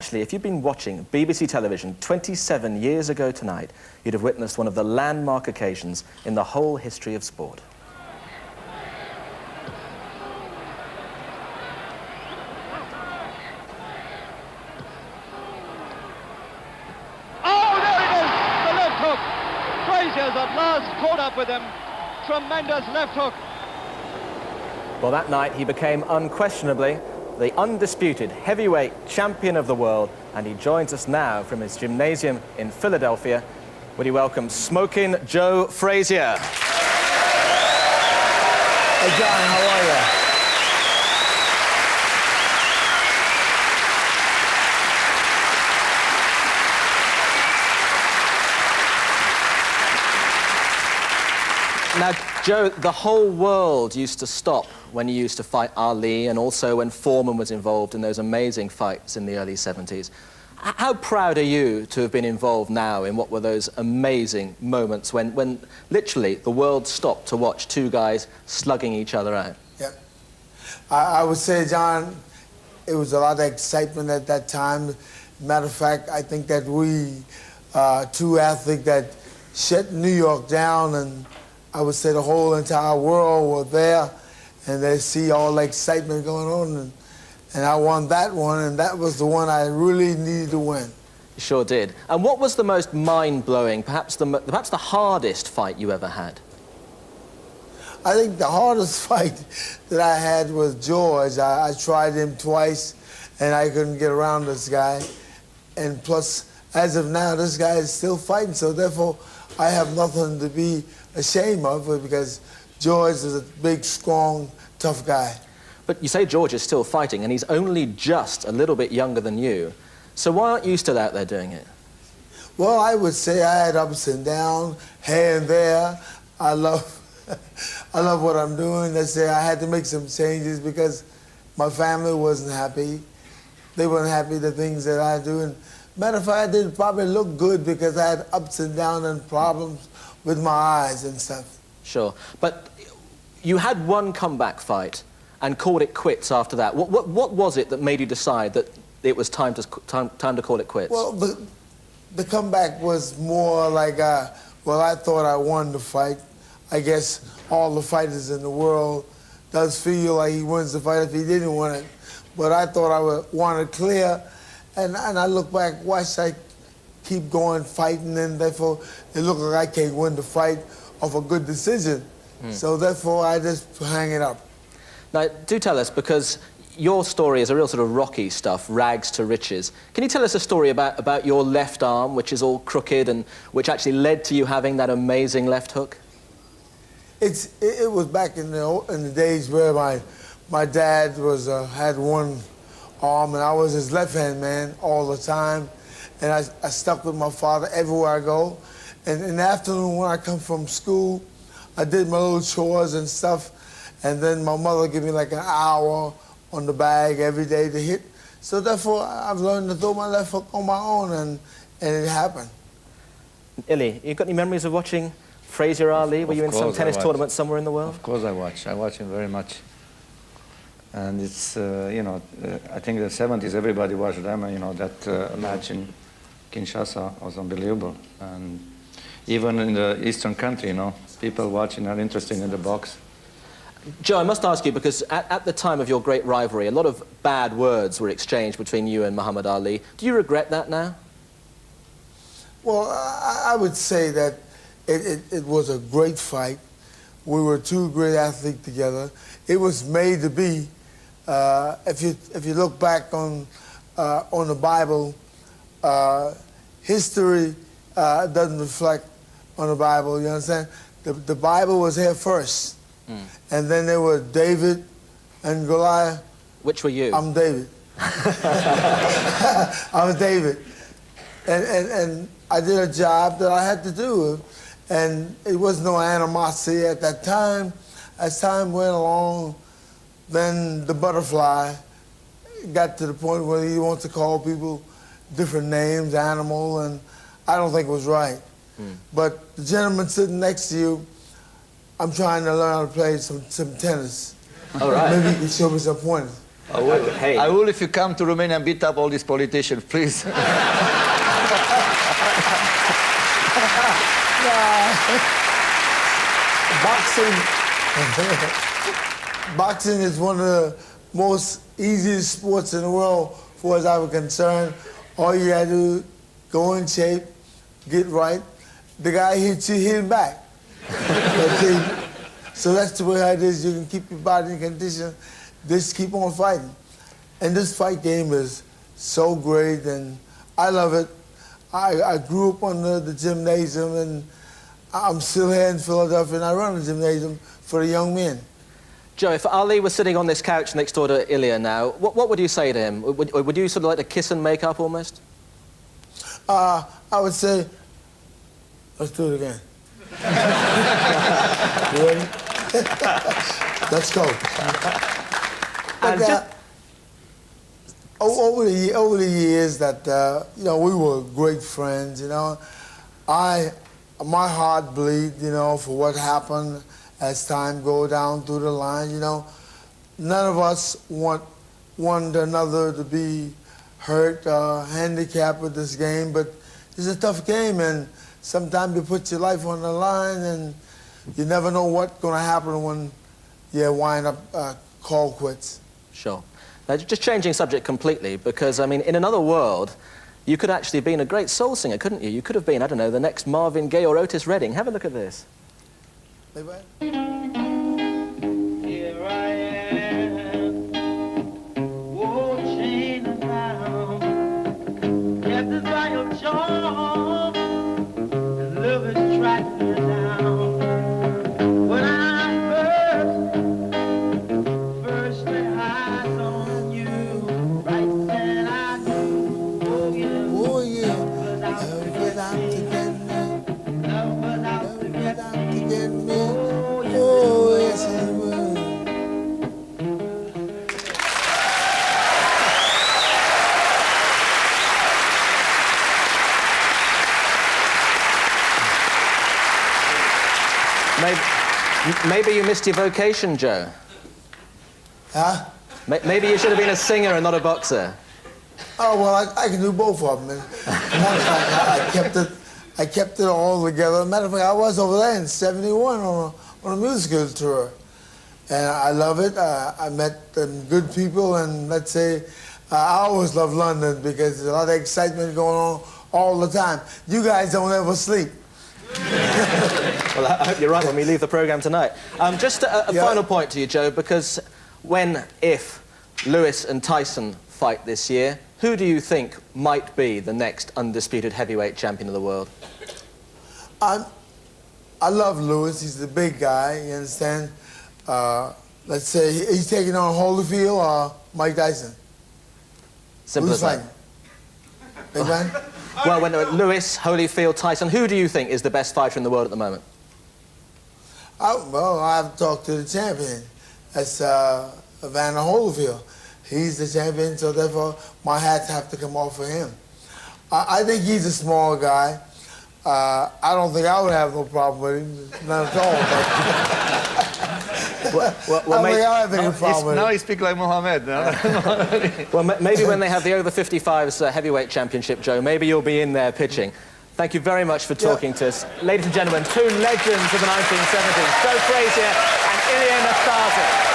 Actually, if you'd been watching BBC television 27 years ago tonight, you'd have witnessed one of the landmark occasions in the whole history of sport. Oh, there it is! The left hook! Frazier's at last caught up with him. Tremendous left hook. Well, that night he became unquestionably the undisputed heavyweight champion of the world, and he joins us now from his gymnasium in Philadelphia. Would you welcome Smokin Joe Frazier? Hey, John, how are you? Now, Joe, the whole world used to stop when you used to fight Ali, and also when Foreman was involved in those amazing fights in the early 70s. How proud are you to have been involved now in what were those amazing moments when literally the world stopped to watch two guys slugging each other out? Yeah. I would say, John, it was a lot of excitement at that time. Matter of fact, I think that we, two athletes that shut New York down, and I would say the whole entire world were there, and they see all the excitement going on, and I won that one, and that was the one I really needed to win. You sure did. And what was the most mind-blowing, perhaps the hardest fight you ever had? I think the hardest fight that I had was George. I tried him twice, and I couldn't get around this guy. And plus, as of now, this guy is still fighting, so therefore, I have nothing to be ashamed of, because George is a big, strong, tough guy. But you say George is still fighting, and he's only just a little bit younger than you. So why aren't you still out there doing it? Well, I would say I had ups and downs, here and there. I love what I'm doing. Let's say I had to make some changes because my family wasn't happy. They weren't happy with the things that I do. And matter of fact, I didn't probably look good because I had ups and downs and problems with my eyes and stuff. Sure. But you had one comeback fight and called it quits after that. What was it that made you decide that it was time to call it quits? Well, the comeback was more like, well, I thought I won the fight. I guess all the fighters in the world does feel like he wins the fight if he didn't win it. But I thought I would want it clear, and I look back, why should I keep going fighting, and therefore it looked like I can't win the fight of a good decision. So therefore I just hang it up. Now, do tell us, because your story is a real sort of Rocky stuff, rags to riches. Can you tell us a story about your left arm, which is all crooked, and which actually led to you having that amazing left hook? It was back in the days where my dad was had one arm, and I was his left-hand man all the time. And I stuck with my father everywhere I go. And in the afternoon when I come from school, I did my little chores and stuff. And then my mother gave me like an hour on the bag every day to hit. So therefore, I've learned to throw my left hook on my own, and it happened. Illy, you got any memories of watching Frazier Ali? Were you in some tennis tournament somewhere in the world? Of course I watch. I watch him very much. And it's, you know, I think the 70s, everybody watched them. You know, that match in Kinshasa was unbelievable. And even in the Eastern country, you know, people watching are interested in the box. Joe, I must ask you, because at the time of your great rivalry, a lot of bad words were exchanged between you and Muhammad Ali. Do you regret that now? Well, I would say that it was a great fight. We were two great athletes together. It was made to be. If you look back on the Bible, history doesn't reflect on the Bible. You understand? The Bible was here first, and then there were David and Goliath. Which were you? I'm David. I was David, and I did a job that I had to do, and it was no animosity at that time. As time went along, then the butterfly got to the point where he wants to call people different names, animal, and I don't think it was right. But the gentleman sitting next to you, I'm trying to learn how to play some tennis. All right. Maybe he can show me some pointers. I will. Hey. I will if you come to Romania and beat up all these politicians, please. Boxing is one of the most easiest sports in the world, for as I was concerned. All you gotta do, go in shape, get right. The guy hits you, hit him back. Okay? So that's the way it is. You can keep your body in condition. Just keep on fighting. And this fight game is so great, and I love it. I grew up on the gymnasium, and I'm still here in Philadelphia, and I run a gymnasium for the young men. Joe, if Ali was sitting on this couch next door to Ilya now, what would you say to him? Would you sort of like to kiss and make up almost? I would say, let's do it again. You ready? Let's go. But, over the years that, you know, we were great friends, you know. My heart bleeds, you know, for what happened as time go down through the line, you know. None of us want one another to be hurt, handicapped with this game, but it's a tough game, and sometimes you put your life on the line, and you never know what's going to happen when you wind up call quits. Sure. Now, just changing subject completely, because, I mean, in another world, you could actually have been a great soul singer, couldn't you? You could have been, I don't know, the next Marvin Gaye or Otis Redding. Have a look at this. Here I am, oh, chained and bound, captive by your charm, and love has tracked me down. When I first lay eyes on you, right then I knew, oh yeah, Oh, yeah. love was out to get me, love was out to get me. Oh, yes, it will. Maybe you missed your vocation, Joe. Huh? Maybe you should have been a singer and not a boxer. Oh, well, I can do both of them. Matter of fact, I kept it all together. Matter of fact, I was over there in '71 on a musical tour. And I love it. I met good people, and let's say, I always love London because there's a lot of excitement going on all the time. You guys don't ever sleep. Well, I hope you're right when we leave the program tonight. Just a final point to you, Joe, because if Lewis and Tyson fight this year, who do you think might be the next undisputed heavyweight champion of the world? I love Lewis. He's the big guy, you understand? Let's say he's taking on Holyfield or Mike Tyson. Simple as that. Big man? Well, when Lewis, Holyfield, Tyson, who do you think is the best fighter in the world at the moment? Well, I have to talk to the champion. That's Evander Holyfield. He's the champion, so therefore my hats have to come off for him. I think he's a small guy. I don't think I would have no problem with him, none at all. I don't think I have any problem with him. Now he speaks like Mohammed. No? Well, maybe when they have the over 55s heavyweight championship, Joe, maybe you'll be in there pitching. Thank you very much for talking to us. Ladies and gentlemen, two legends of the 1970s, Joe Frazier and Ilya Nastasic.